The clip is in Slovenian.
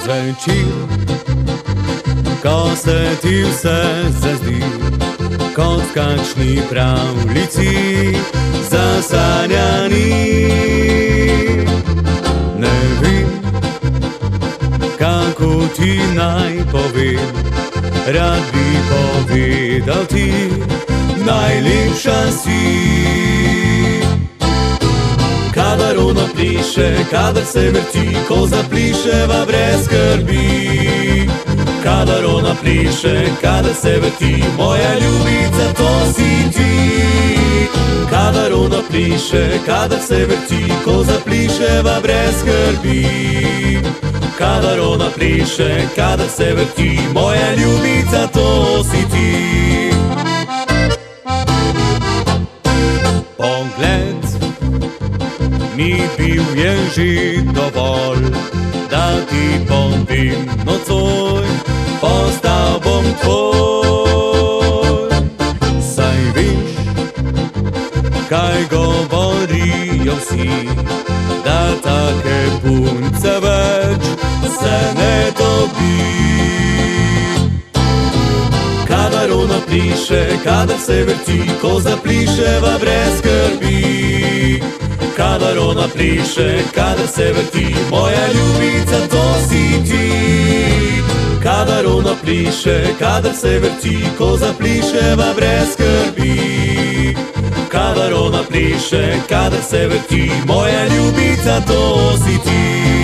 Zvečer, ko se ti vse zazdi kot v kakšni pravljici zasanjani. Ne vem, kako ti naj povem, rad bi povedal ti, najlepša si. Kadar ona pliše, kadar se vrti, ko zapliševa brez skrbi. Kadar ona pliše, kadar se vrti, moja ljubica, to si ti. Kadar ona pliše, kadar se vrti, ko zapliševa brez skrbi. Kadar ona pliše, kadar se vrti, moja ljubica, to si ti. Pogled mi bil je že dovolj, da ti povem nocoj, postal bom tvoj. Saj veš, kaj govorijo vsi, da take punce več se ne dobi. Kadar ona pliše, kadar se vrti, ko zapliševa brez skrbi. Kadar ona pliše, kadar se vrti, moja ljubica, to si ti. Kadar ona pliše, kadar se vrti, ko zapliševa brez skrbi. Kadar ona pliše, kadar se vrti, moja ljubica, to si ti.